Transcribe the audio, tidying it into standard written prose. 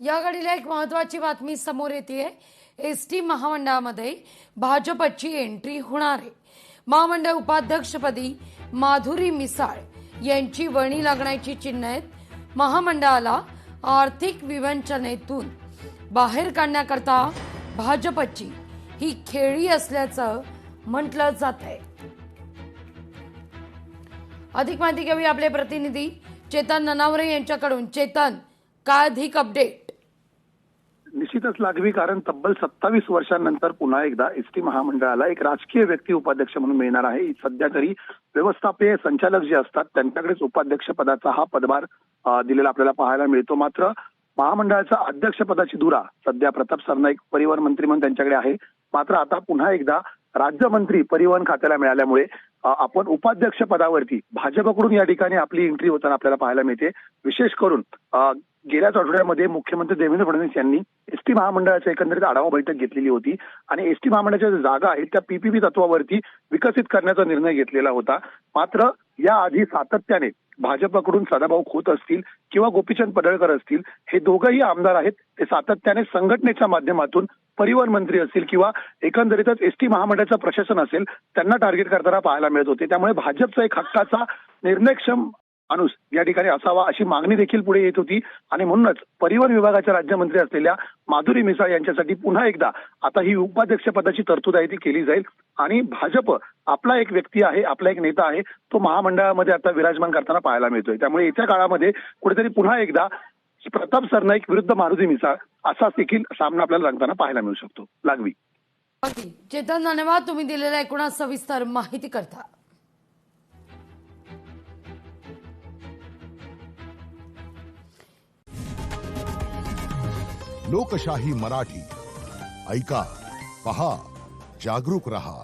या घडीला एक महत्त्वाची बातमी समोर येते। एसटी महामंडळामध्ये भाजपची एंट्री होणार आहे। महामंडळ उपाध्यक्षपदी माधुरी मिसाळ यांची वर्णी लागण्याची चिन्ह आहेत। महामंडळाला आर्थिक विवंचनेतून बाहेर काढण्याकरता भाजपची ही खेळी असल्याचं म्हटलं जात आहे। अधिक माहिती घेऊया आपले प्रतिनिधी चेतन ननावरे यांच्याकडून। चेतन, काय अधिक अपडेट? निश्चितच लागवी, कारण तब्बल 27 वर्षांनंतर पुन्हा एकदा एसटी महामंडळाला एक राजकीय व्यक्ती उपाध्यक्ष म्हणून मिळणार आहे। सध्या तरी व्यवस्थापकीय संचालक जे असतात त्यांच्याकडेच उपाध्यक्ष पदाचा हा पदभार दिलेला आपल्याला पाहायला मिळतो। मात्र महामंडळाच्या अध्यक्षपदाची धुरा सध्या प्रताप सरनाईक परिवहन मंत्री म्हणून त्यांच्याकडे आहे। मात्र आता पुन्हा एकदा राज्यमंत्री परिवहन खात्याला मिळाल्यामुळे आपण उपाध्यक्ष पदावरती भाजपकडून या ठिकाणी आपली एंट्री होताना आपल्याला पाहायला मिळते। विशेष करून गेल्याच आठवड्यामध्ये मुख्यमंत्री देवेंद्र फडणवीस यांनी एसटी महामंडळाची एकंदरीत आढावा बैठक घेतलेली होती आणि एसटी महामंडळाच्या ज्या जागा आहेत त्या पीपीपी तत्वावरती विकसित करण्याचा निर्णय घेतलेला होता। मात्र याआधी सातत्याने भाजपकडून सदाभाऊ खोत असतील किंवा गोपीचंद पडळकर असतील, हे दोघंही आमदार आहेत, ते सातत्याने संघटनेच्या माध्यमातून परिवहन मंत्री असतील किंवा एकंदरीतच एसटी महामंडळाचं प्रशासन असेल त्यांना टार्गेट करताना पाहायला मिळत होते। त्यामुळे भाजपचा एक हक्काचा निर्णयक्षम माणूस या ठिकाणी असावा अशी मागणी देखील पुढे येत होती आणि म्हणूनच परिवहन विभागाच्या राज्यमंत्री असलेल्या माधुरी मिसाळ यांच्यासाठी पुन्हा एकदा आता ही उपाध्यक्ष पदाची तरतूद आहे ती केली जाईल आणि भाजप आपला एक व्यक्ती आहे, आपला एक नेता आहे, तो महामंडळामध्ये आता विराजमान करताना पाहायला मिळतोय। त्यामुळे येत्या काळामध्ये कुठेतरी पुन्हा एकदा प्रताप सरनाईक विरुद्ध माधुरी मिसाळ असा देखील सामना आपल्याला रंगताना पाहायला मिळू शकतो। लागवी। चेतन, धन्यवाद तुम्ही दिलेल्या एकूण सविस्तर माहिती करता। लोकशाही मराठी ऐका, पहा, जागरूक रहा।